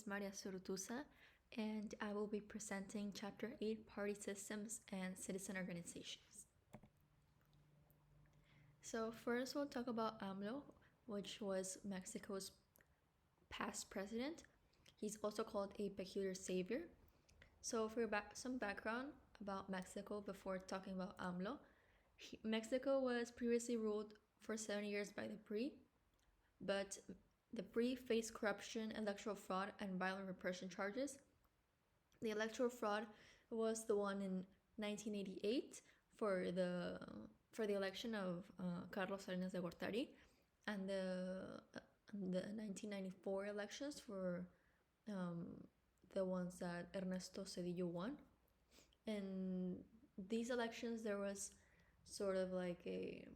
is Maria Sorutusa, and I will be presenting Chapter 8, Party Systems and Citizen Organizations. So first we'll talk about AMLO, which was Mexico's past president. He's also called a peculiar savior. So for some background about Mexico before talking about AMLO, Mexico was previously ruled for 7 years by the PRI, but the PRI faced corruption, electoral fraud, and violent repression charges. The electoral fraud was the one in 1988 for the election of Carlos Salinas de Gortari, and the 1994 elections for the ones that Ernesto Zedillo won. In these elections, there was sort of like a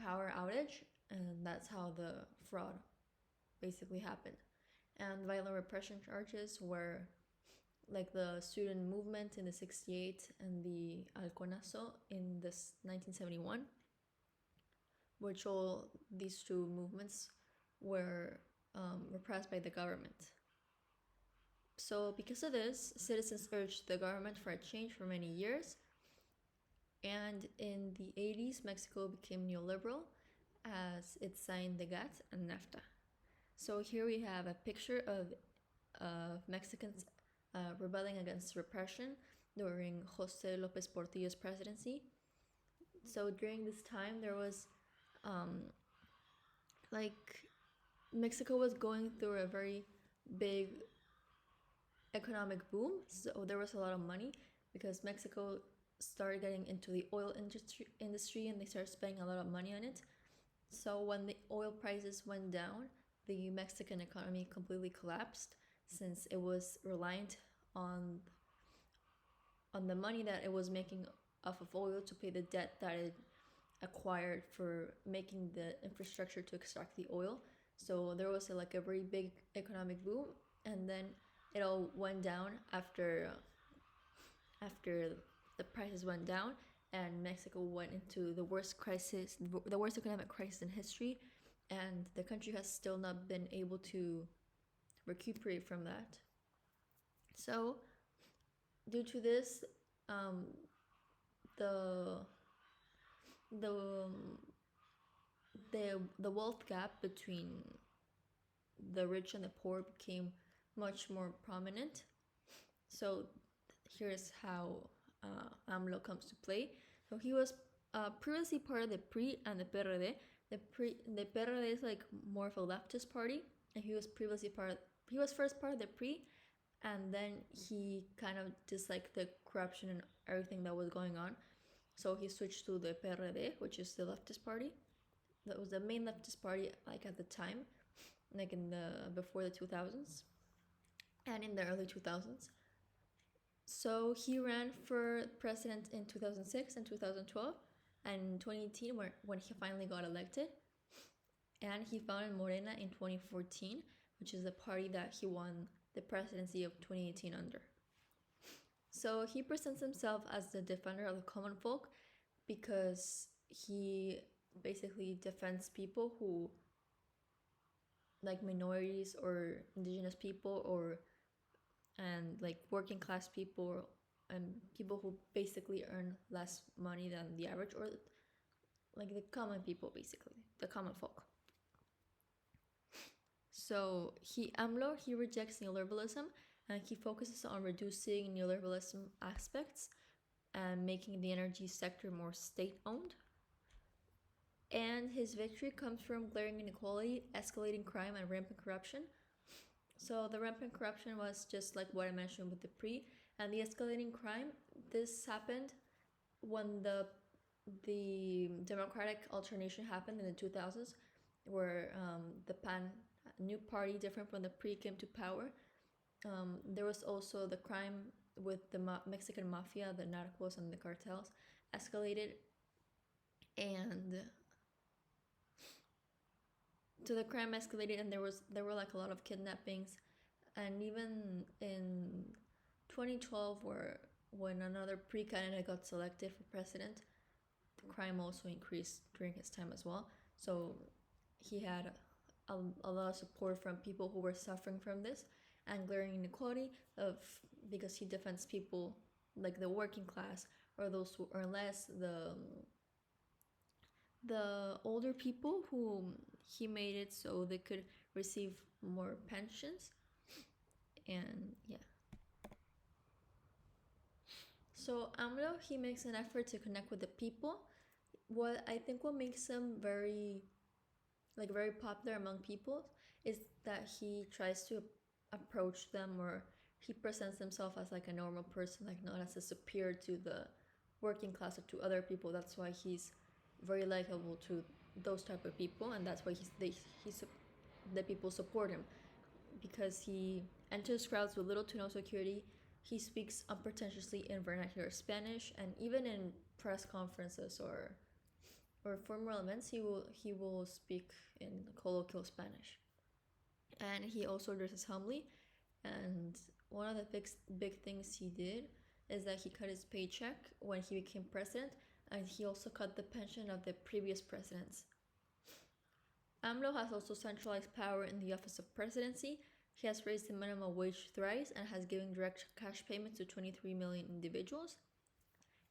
power outage, and that's how the fraud basically happened. And violent repression charges were like the student movement in the 68 and the Halconazo in this 1971, which all these two movements were repressed by the government. So because of this, citizens urged the government for a change for many years. And in the 80s, Mexico became neoliberal as it signed the GATT and NAFTA. So here we have a picture of Mexicans rebelling against repression during Jose Lopez Portillo's presidency. So during this time, there was Mexico was going through a very big economic boom. So there was a lot of money because Mexico started getting into the oil industry and they started spending a lot of money on it. So when the oil prices went down, the Mexican economy completely collapsed since it was reliant on the money that it was making off of oil to pay the debt that it acquired for making the infrastructure to extract the oil. So there was a very big economic boom, and then it all went down after the prices went down, and Mexico went into the worst economic crisis in history, and the country has still not been able to recuperate from that. So due to this, the wealth gap between the rich and the poor became much more prominent. So here's how AMLO comes to play. So he was previously part of the PRI and the PRD. The PRD is more of a leftist party, and he was first part of the PRI, and then he kind of disliked the corruption and everything that was going on. So he switched to the PRD, which is the leftist party. That was the main leftist party at the time, before the 2000s and in the early 2000s. So he ran for president in 2006 and 2012 and 2018 when he finally got elected. And he founded Morena in 2014, which is the party that he won the presidency of 2018 under. So he presents himself as the defender of the common folk because he basically defends people who, like minorities or indigenous people and working class people and people who basically earn less money than the average, or the common people, basically the common folk. So AMLO rejects neoliberalism, and he focuses on reducing neoliberalism aspects and making the energy sector more state-owned. And his victory comes from glaring inequality, escalating crime, and rampant corruption. So the rampant corruption was just like what I mentioned with the PRI, and the escalating crime. This happened when the democratic alternation happened in the 2000s, where the new party, different from the PRI, came to power. There was also the crime with the Mexican mafia, the narcos and the cartels escalated, and so the crime escalated, and there were a lot of kidnappings, and even in 2012, when another PRI candidate got selected for president, the crime also increased during his time as well. So he had a lot of support from people who were suffering from this and glaring inequality of because he defends people like the working class or those who earn less, the older people who he made it so they could receive more pensions. And yeah, so AMLO, he makes an effort to connect with the people. What makes him very popular among people is that he tries to approach them, or he presents himself as like a normal person, like not as a superior to the working class or to other people. That's why he's very likable to those type of people, and that's why the people support him, because he enters crowds with little to no security. He speaks unpretentiously in vernacular Spanish, and even in press conferences or formal events, he will speak in colloquial Spanish. And he also dresses humbly. And one of the big things he did is that he cut his paycheck when he became president, and he also cut the pension of the previous presidents. AMLO has also centralized power in the office of presidency. He has raised the minimum wage thrice and has given direct cash payments to 23 million individuals.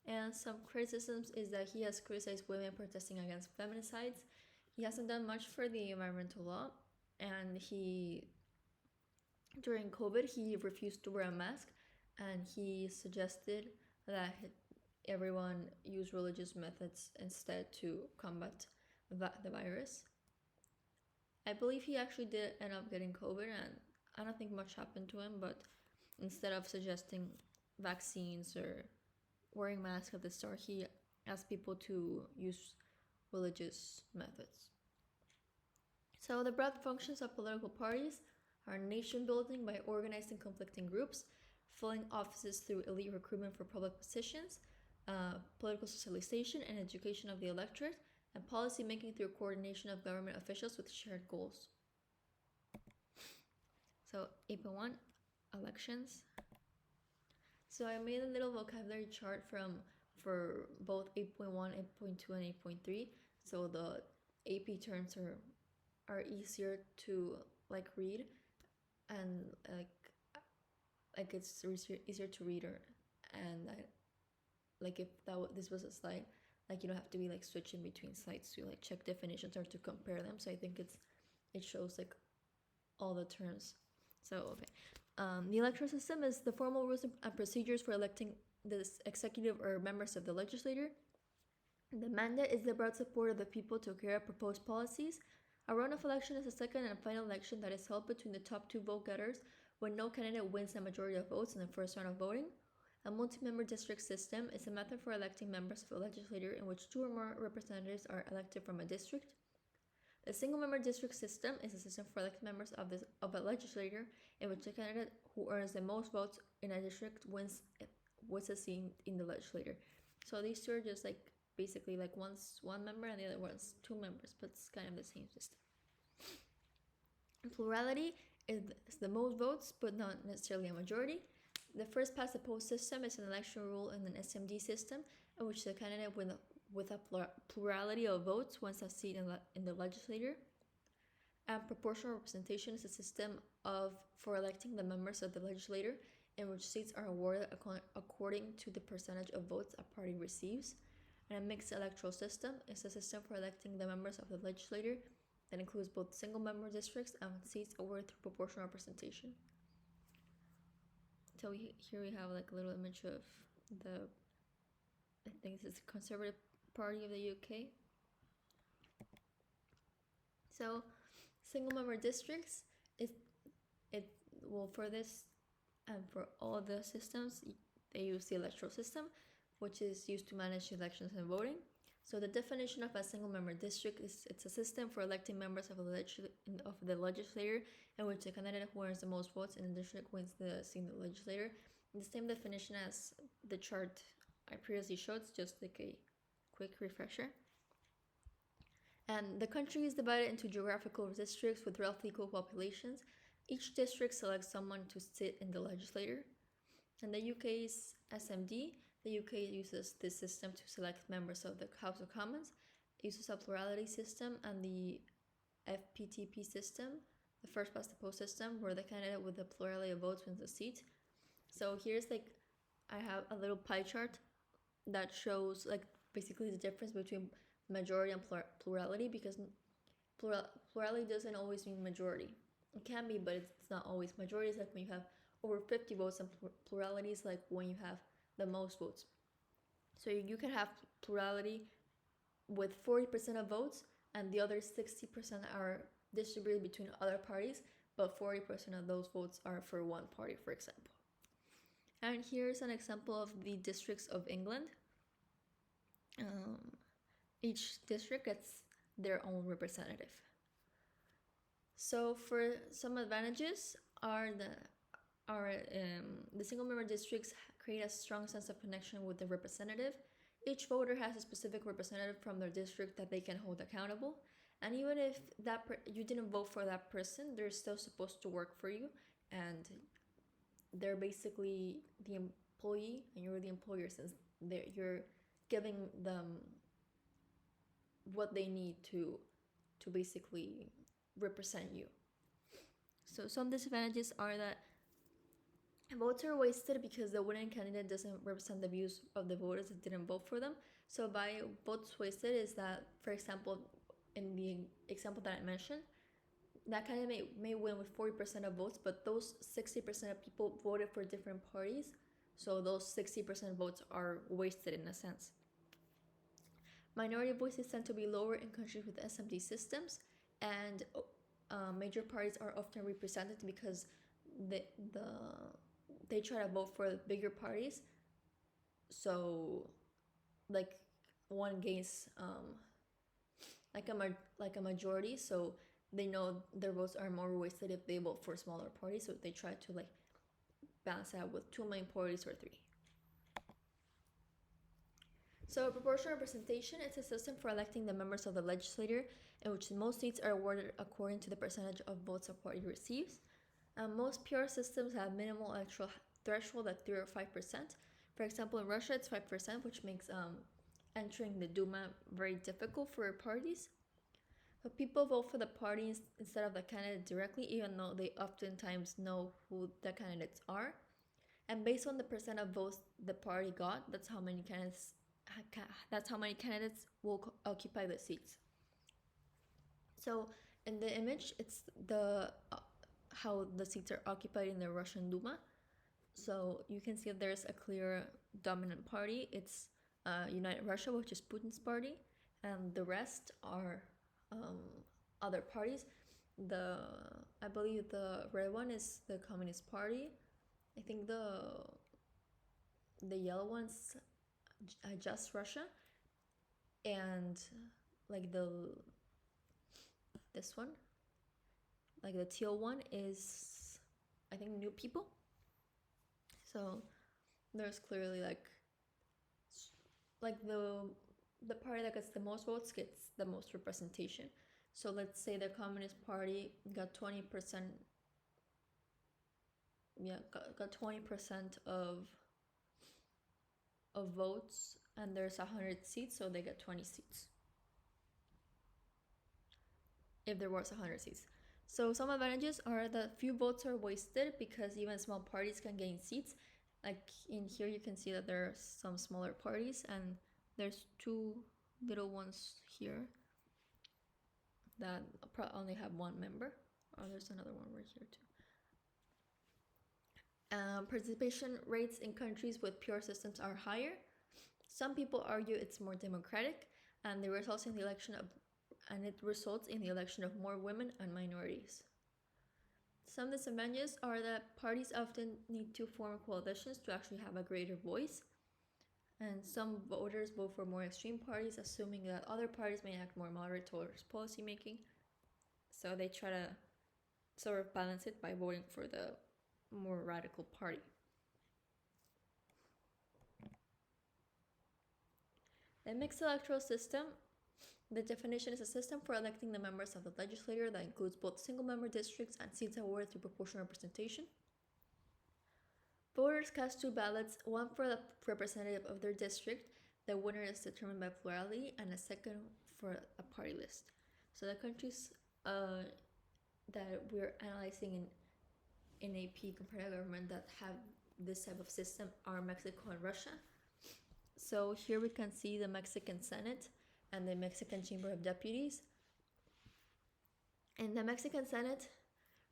And some criticisms is that he has criticized women protesting against feminicides. He hasn't done much for the environmental law, and during COVID, he refused to wear a mask, and he suggested that everyone use religious methods instead to combat the virus. I believe he actually did end up getting COVID, and I don't think much happened to him, but instead of suggesting vaccines or wearing masks at the start, he asked people to use religious methods. So the broad functions of political parties are nation building by organizing conflicting groups, filling offices through elite recruitment for public positions, political socialization and education of the electorate, and policy making through coordination of government officials with shared goals. So 8.1, elections. So I made a little vocabulary chart for both 8.1, 8.2, and 8.3. So the AP terms are easier to like read, and like it's easier to read, and like if this was a slide, like you don't have to be like switching between slides to like check definitions or to compare them. So I think it shows like all the terms. So okay, the electoral system is the formal rules and procedures for electing the executive or members of the legislature. The mandate is the broad support of the people to carry out proposed policies. A runoff election is a second and final election that is held between the top two vote getters when no candidate wins a majority of votes in the first round of voting. A multi-member district system is a method for electing members of the legislature in which two or more representatives are elected from a district. The single-member district system is a system for electing members of a legislature in which the candidate who earns the most votes in a district wins a seat in the legislature. So these two are just like basically like one's one member and the other one's two members, but it's kind of the same system. Plurality is the most votes, but not necessarily a majority. The first past the post system is an election rule in an SMD system in which the candidate with a plurality of votes wins a seat in the legislature. And proportional representation is a system for electing the members of the legislature in which seats are awarded according to the percentage of votes a party receives. And a mixed electoral system is a system for electing the members of the legislature that includes both single-member districts and seats awarded through proportional representation. So here we have like a little image of I think this is the Conservative Party of the UK. So single-member districts for this and for all the systems, they use the electoral system, which is used to manage elections and voting. So the definition of a single-member district is it's a system for electing members of the legislature in which the candidate who earns the most votes in the district wins the seat in the legislature. The same definition as the chart I previously showed, just like a quick refresher. And the country is divided into geographical districts with roughly equal populations. Each district selects someone to sit in the legislature. And the UK's SMD, the UK uses this system to select members of the House of Commons. It uses a plurality system, and the FPTP system, the first past the post system, where the candidate with the plurality of votes wins the seat. So here's like, I have a little pie chart that shows like basically the difference between majority and plurality, because plurality doesn't always mean majority. It can be, but it's not always. Majority is like when you have over 50 votes, and plurality is like when you have the most votes. So you can have plurality with 40% of votes, and the other 60% are distributed between other parties, but 40% of those votes are for one party, for example. And here's an example of the districts of England. Each district gets their own representative. So for some advantages are the single member districts create a strong sense of connection with the representative. Each voter has a specific representative from their district that they can hold accountable. And even if you didn't vote for that person, they're still supposed to work for you, and they're basically the employee and you're the employer, since you're giving them what they need to basically represent you. So some disadvantages are that votes are wasted because the winning candidate doesn't represent the views of the voters that didn't vote for them. So by votes wasted is that, for example, in the example that I mentioned, that candidate may win with 40% of votes, but those 60% of people voted for different parties. So those 60% votes are wasted in a sense. Minority voices tend to be lower in countries with SMD systems, and major parties are often represented because they try to vote for bigger parties. So, like, one gains like a majority, so they know their votes are more wasted if they vote for smaller parties. So they try to like balance out with 2 main parties or 3. So proportional representation is a system for electing the members of the legislature in which the most seats are awarded according to the percentage of votes a party receives. Most PR systems have minimal electoral threshold at 3 or 5%. For example, in Russia, it's 5%, which makes entering the Duma very difficult for parties. So people vote for the parties instead of the candidate directly, even though they oftentimes know who the candidates are. And based on the percent of votes the party got, that's how many candidates will occupy the seats. So in the image, it's the how the seats are occupied in the Russian Duma. So you can see that there's a clear dominant party. It's United Russia, which is Putin's party, and the rest are other parties. I believe the red one is the Communist Party. I think the yellow one's Just Russia, and like this one, like the teal one, is I think New People. So there's clearly like the party that gets the most votes gets the most representation. So let's say the Communist Party got 20%. Yeah, got 20% of votes, and there's 100 seats, so they get 20 seats. If there was 100 seats. So some advantages are that few votes are wasted because even small parties can gain seats. Like in here, you can see that there are some smaller parties, and there's 2 little ones here that only have 1 member. Oh, there's another one right here too. Participation rates in countries with pure systems are higher. Some people argue it's more democratic, and it results in the election of more women and minorities. Some disadvantages are that parties often need to form coalitions to actually have a greater voice, and some voters vote for more extreme parties, assuming that other parties may act more moderate towards policymaking. So they try to sort of balance it by voting for the more radical party. A mixed electoral system. The definition is a system for electing the members of the legislature that includes both single-member districts and seats awarded through proportional representation. Voters cast 2 ballots, one for the representative of their district. The winner is determined by plurality, and a second for a party list. So the countries that we're analyzing in AP comparative government that have this type of system are Mexico and Russia. So here we can see the Mexican Senate and the Mexican Chamber of Deputies. In the Mexican Senate,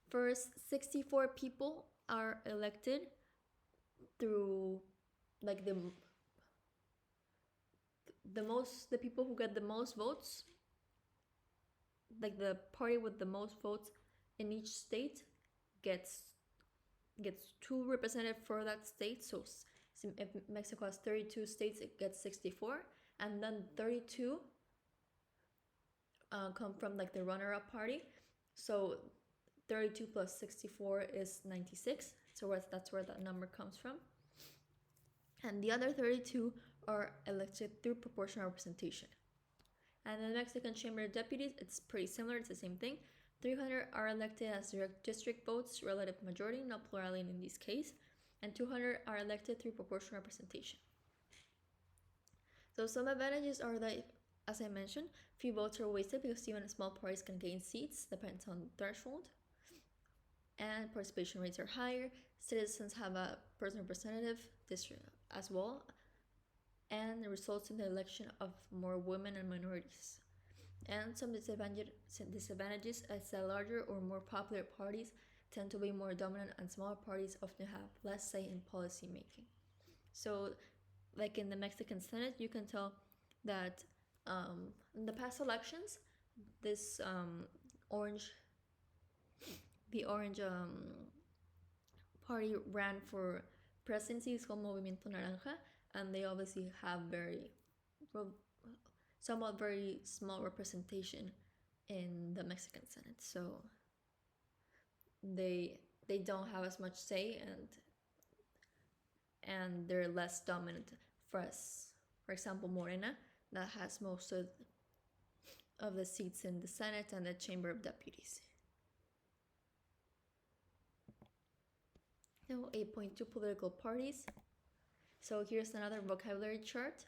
first 64 people are elected through like the people who get the most votes, like the party with the most votes in each state gets 2 representatives for that state. So if Mexico has 32 states, it gets 64, and then 32 come from like the runner-up party. So 32 plus 64 is 96. So that's where that number comes from. And the other 32 are elected through proportional representation. And in the Mexican Chamber of Deputies, it's pretty similar. It's the same thing. 300 are elected as direct district votes, relative majority, not plurality in this case. And 200 are elected through proportional representation. So some advantages are that, as I mentioned, few votes are wasted because even small parties can gain seats, depends on the threshold. And participation rates are higher. Citizens have a personal representative district as well, and it results in the election of more women and minorities. And some disadvantages is that larger or more popular parties tend to be more dominant, and smaller parties often have less say in policy making. So, like in the Mexican Senate, you can tell that in the past elections, this the orange party ran for presidency. It's called Movimiento Naranja, and they obviously have somewhat very small representation in the Mexican Senate. So they don't have as much say, and they're less dominant. For example, Morena, that has most of the seats in the Senate and the Chamber of Deputies. Now 8.2 political parties. So here's another vocabulary chart.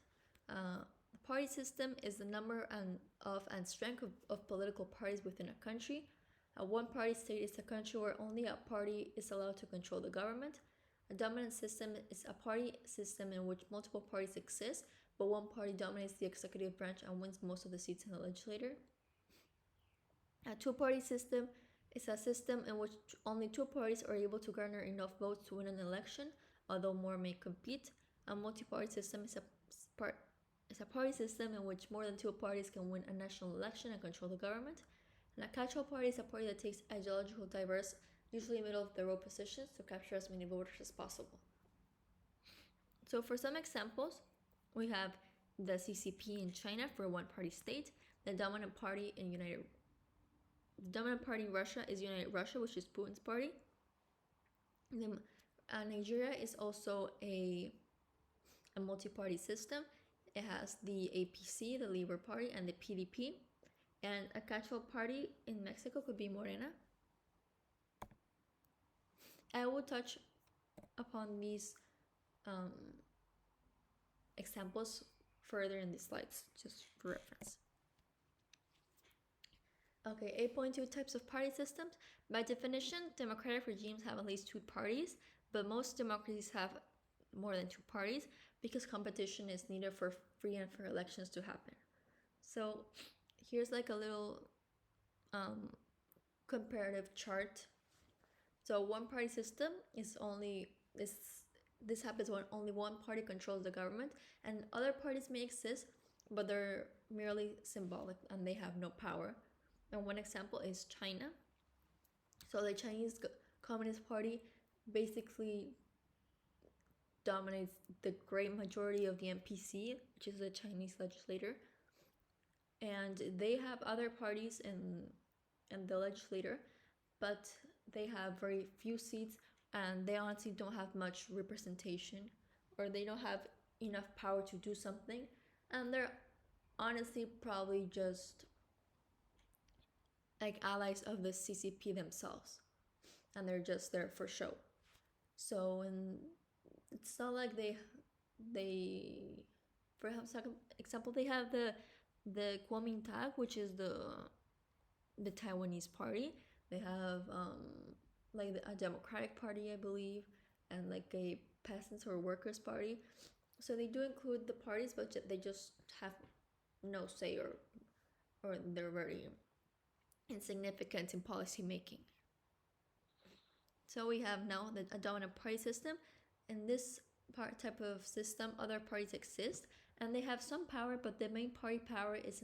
The party system is the number and strength of political parties within a country. A one-party state is a country where only a party is allowed to control the government. A dominant system is a party system in which multiple parties exist, but one party dominates the executive branch and wins most of the seats in the legislature. A two-party system is a system in which only 2 parties are able to garner enough votes to win an election, although more may compete. A multi-party system is a party system in which more than 2 parties can win a national election and control the government. And a catch-all party is a party that takes ideologically diverse, usually middle-of-the-road positions to capture as many voters as possible. So for some examples, we have the CCP in China for a one-party state. The dominant party in Russia is United Russia, which is Putin's party. Nigeria is also a multi-party system. It has the APC, the Labour Party, and the PDP. And a catch-all party in Mexico could be Morena. I will touch upon these examples further in the slides, just for reference. Okay, 8.2 types of party systems. By definition, democratic regimes have at least 2 parties, but most democracies have more than 2 parties because competition is needed for free and fair elections to happen. So here's like a little comparative chart. So one-party system is this happens when only one party controls the government, and other parties may exist, but they're merely symbolic and they have no power. And one example is China. So the Chinese Communist Party basically dominates the great majority of the NPC, which is the Chinese legislature. And they have other parties in the legislature, but they have very few seats, and they honestly don't have much representation, or they don't have enough power to do something, and they're honestly probably just like allies of the CCP themselves, and they're just there for show. So, and it's not like they for example, they have the Kuomintang, which is the Taiwanese party. They have like a Democratic Party, I believe, and like a peasants or workers party. So they do include the parties, but they just have no say, or they're very insignificant in policy making. So we have now a dominant party system. In this type of system, other parties exist, and they have some power, but the main party power is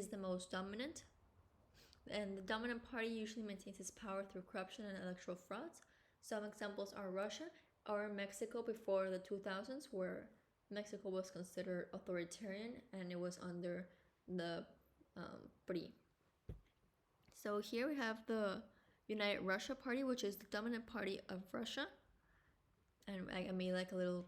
the most dominant. And the dominant party usually maintains its power through corruption and electoral frauds. Some examples are Russia or Mexico before the 2000s, where Mexico was considered authoritarian and it was under the PRI. So here we have the United Russia Party, which is the dominant party of Russia. And I made like a little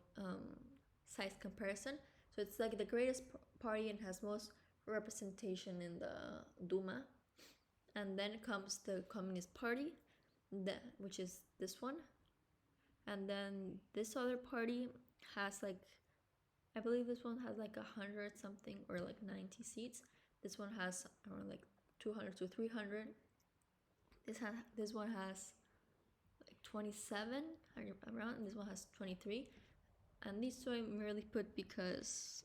size comparison. So it's like the greatest party and has most representation in the Duma. And then comes the Communist Party, which is this one. And then this other party has like, I believe this one has like 100 something or like 90 seats. This one has around like 200 to 300. This one has like 27 around, and this one has 23. And these two I merely put because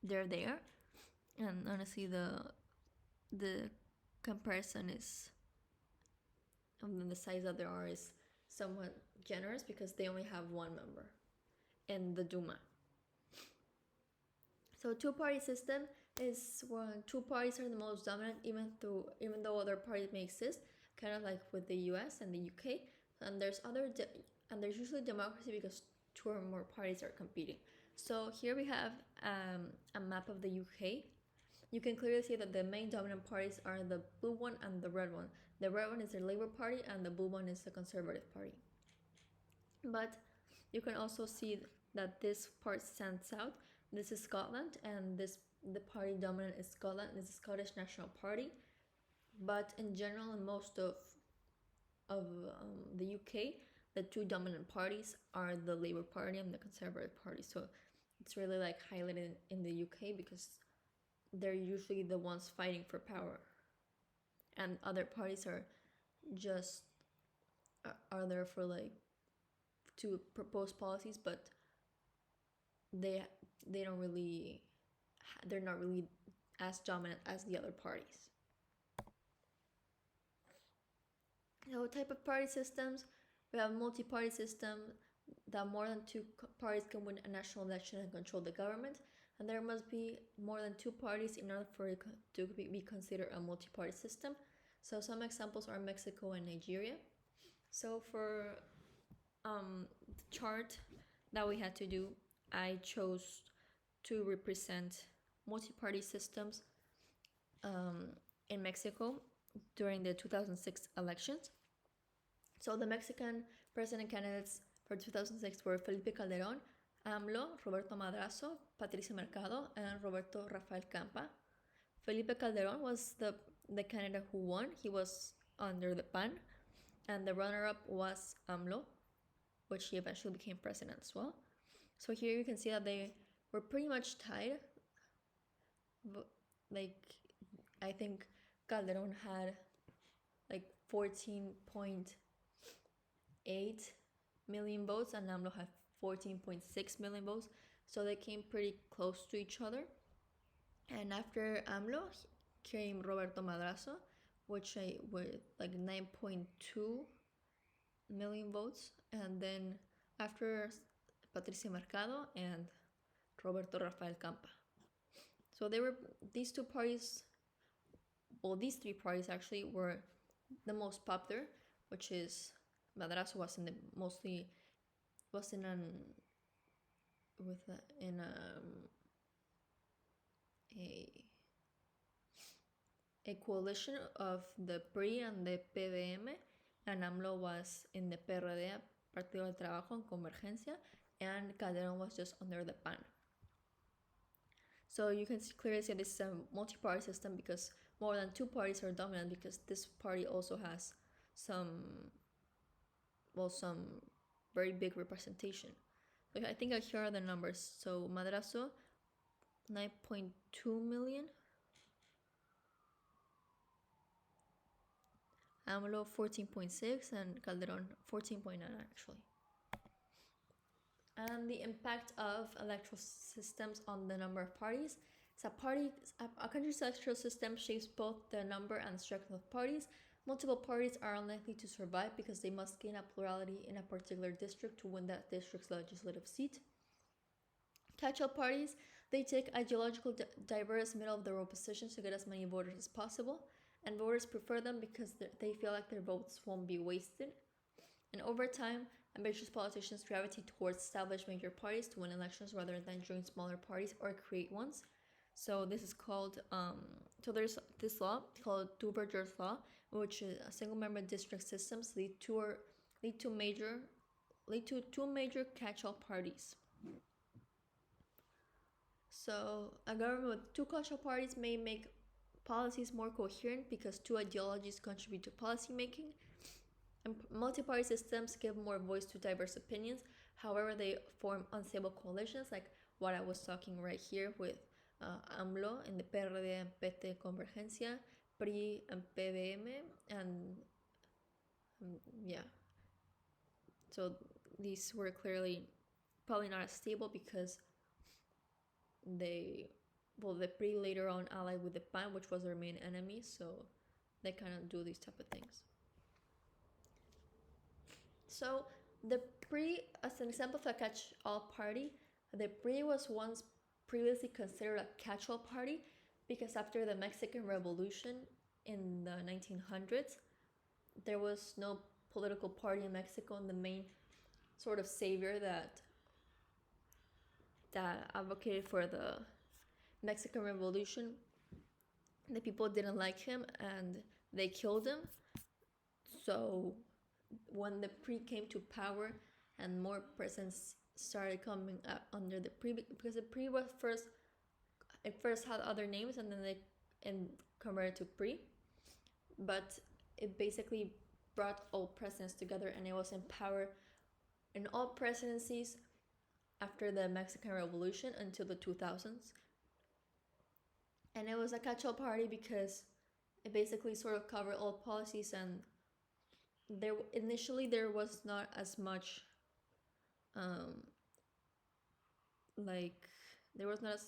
they're there. And honestly, the comparison is, the size that there are is somewhat generous because they only have one member in the Duma. So two-party system is when two parties are the most dominant, even though other parties may exist, kind of like with the US and the UK. And there's usually democracy because two or more parties are competing. So here we have a map of the UK. You can clearly see that the main dominant parties are the blue one and the red one. The red one is the Labour Party and the blue one is the Conservative Party. But you can also see that this part stands out. This is Scotland, and the party dominant is Scotland. This is the Scottish National Party. But in general, in most of the UK, the two dominant parties are the Labour Party and the Conservative Party. So it's really like highlighted in the UK because they're usually the ones fighting for power, and other parties are there for like to propose policies, but they're not really as dominant as the other parties. So type of party systems, we have multi-party system that more than two parties can win a national election and control the government. And there must be more than two parties in order for it to be considered a multi-party system. So some examples are Mexico and Nigeria. So for the chart that we had to do, I chose to represent multi-party systems in Mexico during the 2006 elections. So the Mexican president candidates for 2006 were Felipe Calderón, AMLO, Roberto Madrazo, Patricia Mercado, and Roberto Rafael Campa. Felipe Calderón was the candidate who won. He was under the PAN, and the runner-up was AMLO, which he eventually became president as well. So here you can see that they were pretty much tied. Like, I think Calderón had like 14.8 million votes, and AMLO had 14.6 million votes. So they came pretty close to each other. And after AMLO came Roberto Madrazo, with like 9.2 million votes. And then after Patricia Mercado and Roberto Rafael Campa. So these three parties actually were the most popular, which is Madrazo was in a coalition of the PRI and the PDM, and AMLO was in the PRD, Partido del Trabajo and Convergencia, and Calderón was just under the PAN. So you can clearly see this is a multi-party system because more than two parties are dominant, because this party also has some very big representation. So I think here are the numbers. So Madrazo, 9.2 million. AMLO 14.6, and Calderon 14.9 actually. And the impact of electoral systems on the number of parties. So a country's electoral system shapes both the number and strength of parties. Multiple parties are unlikely to survive because they must gain a plurality in a particular district to win that district's legislative seat. Catch-all parties, they take ideological diverse middle-of-the-road positions to get as many voters as possible, and voters prefer them because they feel like their votes won't be wasted. And over time, ambitious politicians gravitate towards established major parties to win elections rather than join smaller parties or create ones. So this is called, there's this law called Duverger's law, in which single-member district systems lead to two major catch-all parties. So a government with two catch-all parties may make policies more coherent because two ideologies contribute to policymaking. And multi-party systems give more voice to diverse opinions. However, they form unstable coalitions, like what I was talking right here with AMLO and the PRD and PT Convergencia, PRI and PBM, and yeah. So these were clearly probably not as stable because the PRI later on allied with the PAN, which was their main enemy, so they kind of do these type of things. So the PRI, as an example of a catch-all party, the PRI was once previously considered a catch-all party because after the Mexican Revolution in the 1900s, there was no political party in Mexico, and the main sort of savior that advocated for the Mexican Revolution, the people didn't like him and they killed him. So when the PRI came to power and more presidents started coming up under the PRI, because the PRI was first had other names and then they converted to PRI, but it basically brought all presidents together and it was in power in all presidencies after the Mexican Revolution until the 2000s. And it was a catch-all party because it basically sort of covered all policies, and there was not as much there was not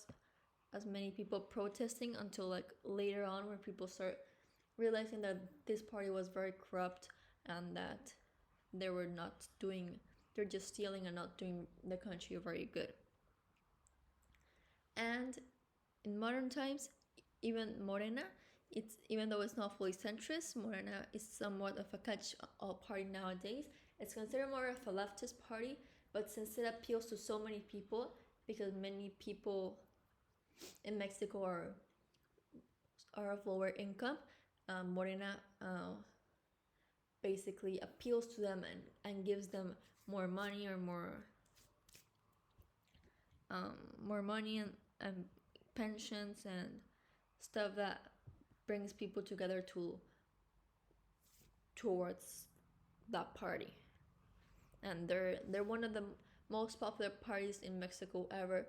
as many people protesting until like later on, where people start realizing that this party was very corrupt and that they're just stealing and not doing the country very good. And in modern times, even Morena, even though it's not fully centrist, Morena is somewhat of a catch-all party nowadays. It's considered more of a leftist party, but since it appeals to so many people, because many people in Mexico are of lower income, Morena basically appeals to them and gives them more money or more money and pensions and stuff that brings people together towards that party. And they're one of the most popular parties in Mexico ever,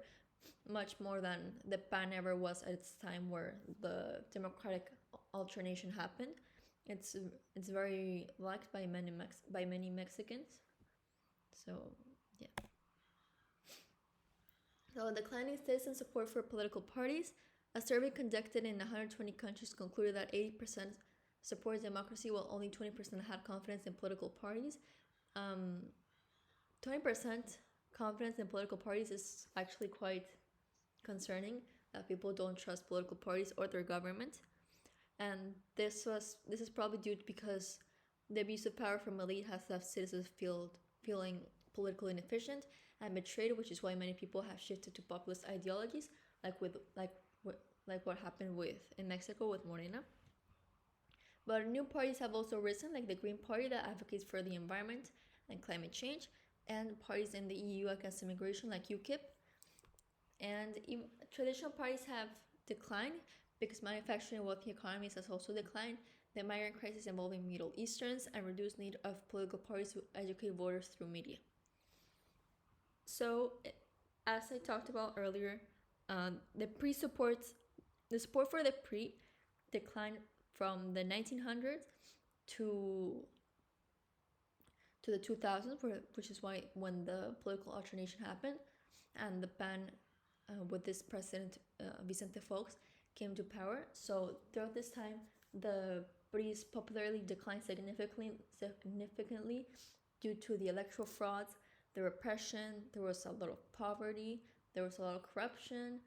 much more than the PAN ever was at its time, where the democratic alternation happened. It's very liked by many Mexicans. So yeah. So declining citizen support for political parties. A survey conducted in 120 countries concluded that 80% support democracy, while only 20% had confidence in political parties. 20% confidence in political parties is actually quite concerning, that people don't trust political parties or their government. And this is probably due because the abuse of power from elite has left citizens feeling politically inefficient and betrayed, which is why many people have shifted to populist ideologies, like what happened in Mexico with Morena. But new parties have also risen, like the Green Party that advocates for the environment and climate change, and parties in the EU against immigration, like UKIP. And traditional parties have declined because manufacturing and wealthy economies has also declined, the migrant crisis involving Middle Easterns, and reduced need of political parties to educate voters through media. So, as I talked about earlier, the support for the PRI declined from the 1900s to the 2000s, which is why when the political alternation happened and the ban with this president Vicente Fox came to power. So throughout this time, the British popularity declined significantly due to the electoral frauds, the repression. There was a lot of poverty. There was a lot of corruption.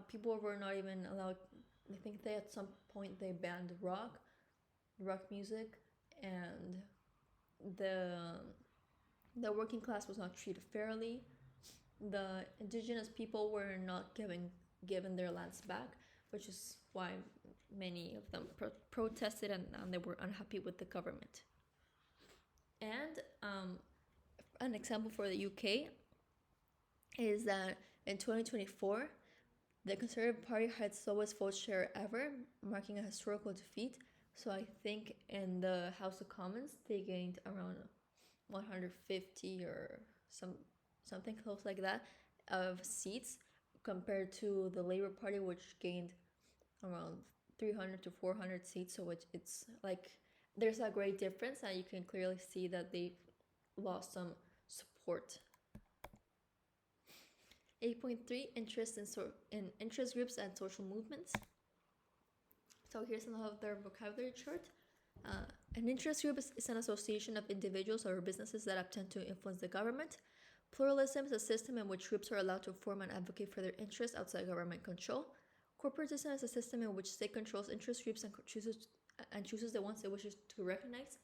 People were not even allowed. I think they at some point they banned rock music, and the working class was not treated fairly. The indigenous people were not given their lands back, which is why many of them protested, and they were unhappy with the government. And an example for the UK is that in 2024, the Conservative Party had its lowest vote share ever, marking a historical defeat. So I think in the House of Commons, they gained around 150 or something close like that of seats, compared to the Labour Party, which gained around 300 to 400 seats. So it's like there's a great difference, and you can clearly see that they've lost some support. 8.3, interest in interest groups and social movements. So here's another vocabulary chart. An interest group is an association of individuals or businesses that attempt to influence the government. Pluralism is a system in which groups are allowed to form and advocate for their interests outside government control. Corporatism is a system in which state controls interest groups and chooses the ones it wishes to recognize.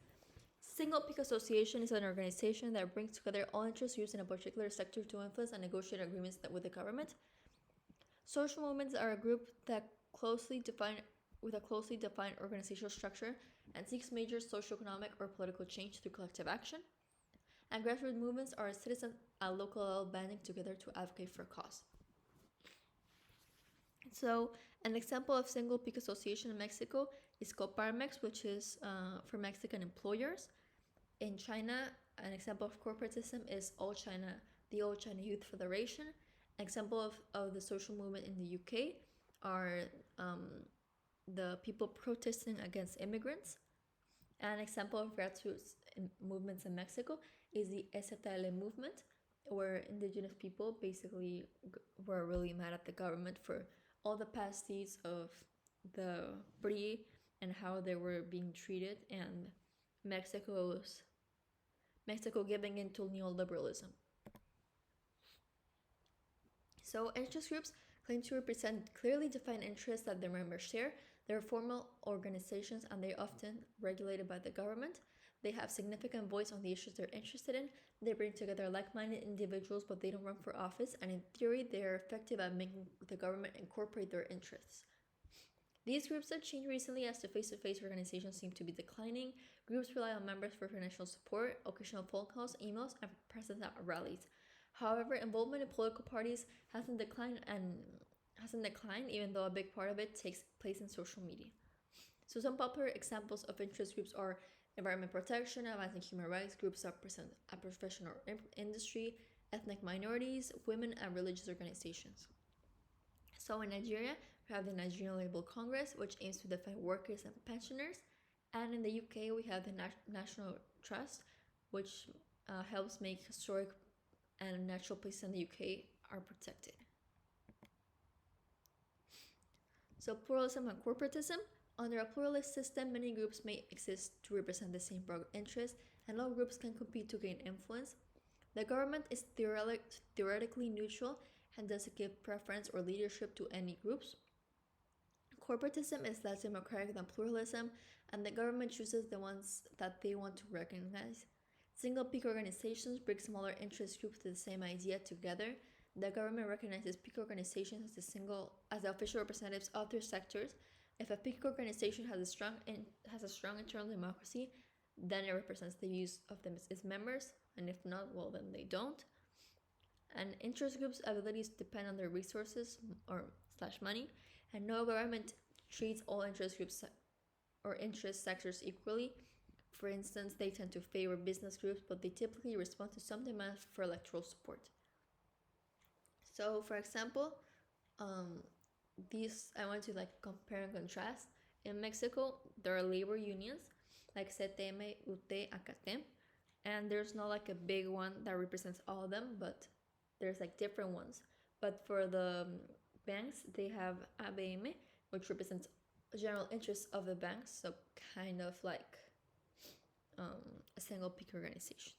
Single peak association is an organization that brings together all interest groups in a particular sector to influence and negotiate agreements with the government. Social movements are a group that with a closely defined organizational structure and seeks major socioeconomic or political change through collective action. And grassroots movements are citizens at local level banding together to advocate for a cause. So an example of single peak association in Mexico is Coparmex, which is for Mexican employers. In China, an example of corporatism is the All China Youth Federation. An example of the social movement in the UK are the people protesting against immigrants. An example of grassroots movements in Mexico is the STL movement, where indigenous people basically were really mad at the government for all the past deeds of the PRI and how they were being treated, and Mexico giving into neoliberalism. So interest groups claim to represent clearly defined interests that their members share. They're formal organizations, and they're often regulated by the government. They have significant voice on the issues they're interested in. They bring together like-minded individuals, but they don't run for office, and in theory, they are effective at making the government incorporate their interests. These groups have changed recently as the face-to-face organizations seem to be declining. Groups rely on members for financial support, occasional phone calls, emails, and presence at rallies. However, involvement in political parties hasn't declined, even though a big part of it takes place in social media. So some popular examples of interest groups are environment protection, advancing human rights, groups that represent a professional industry, ethnic minorities, women, and religious organizations. So in Nigeria, we have the Nigerian Labour Congress, which aims to defend workers and pensioners. And in the UK, we have the National Trust, which helps make historic and natural places in the UK are protected. So pluralism and corporatism. Under a pluralist system, many groups may exist to represent the same broad interests, and all groups can compete to gain influence. The government is theoretically neutral and doesn't give preference or leadership to any groups. Corporatism is less democratic than pluralism, and the government chooses the ones that they want to recognize. Single peak organizations bring smaller interest groups to the same idea together. The government recognizes peak organizations as the official representatives of their sectors. If a peak organization has a strong internal democracy, then it represents the views of its members, and if not, well, then they don't. And interest groups' abilities depend on their resources or /money, and no government treats all interest groups or interest sectors equally. For instance, they tend to favor business groups, but they typically respond to some demands for electoral support. So, for example, I want to compare and contrast. In Mexico, there are labor unions, like CTM, UT, AKT. And there's not like a big one that represents all of them, but there's like different ones. But for the banks, they have ABM, which represents general interest of the banks, so kind of like a single peak organization.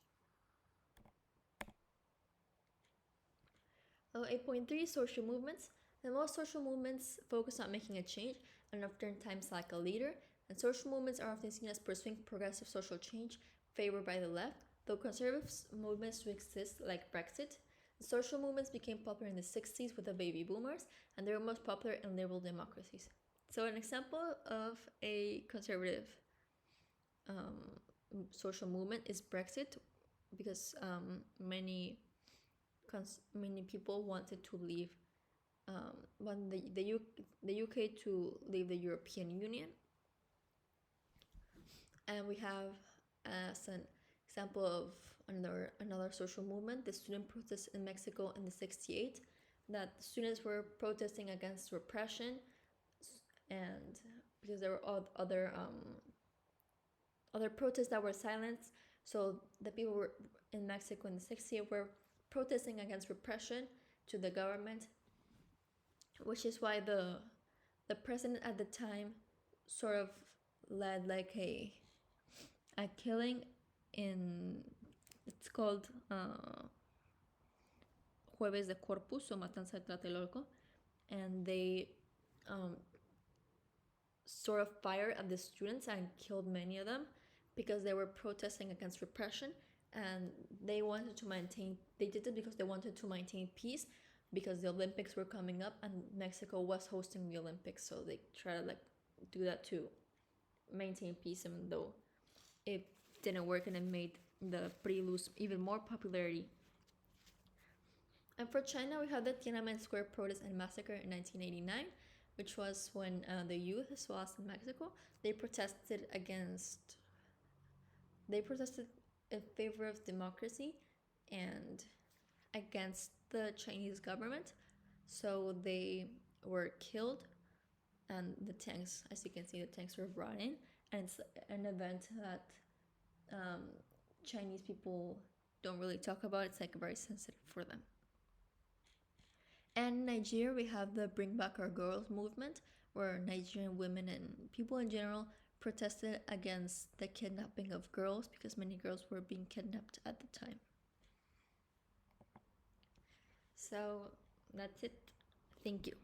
8.3 Social movements. And most social movements focus on making a change and oftentimes like a leader. And social movements are often seen as pursuing progressive social change favored by the left, though conservative movements do exist, like Brexit. The social movements became popular in the 60s with the baby boomers, and they were most popular in liberal democracies. So, an example of a conservative social movement is Brexit, because many people wanted to leave, want the UK to leave the European Union. And we have as an example of another social movement, the student protests in Mexico in the 68, that students were protesting against repression, and because there were other protests that were silenced, so the people were in Mexico in the 68 were protesting against repression to the government, which is why the president at the time sort of led like a killing in, it's called Jueves de Corpus, o Matanza de Tlatelolco, and they sort of fired at the students and killed many of them because they were protesting against repression, and they did it because they wanted to maintain peace, because the Olympics were coming up and Mexico was hosting the Olympics, so they try to like do that to maintain peace, even though it didn't work and it made the PRI lose even more popularity. And for China, we have the Tiananmen Square protest and massacre in 1989, which was when the youth, as well as in Mexico, they protested in favor of democracy and against the Chinese government. So they were killed, and the tanks, as you can see, the tanks were brought in, and it's an event that Chinese people don't really talk about. It's like very sensitive for them. And in Nigeria, we have the Bring Back Our Girls movement, where Nigerian women and people in general protested against the kidnapping of girls, because many girls were being kidnapped at the time. So that's it. Thank you.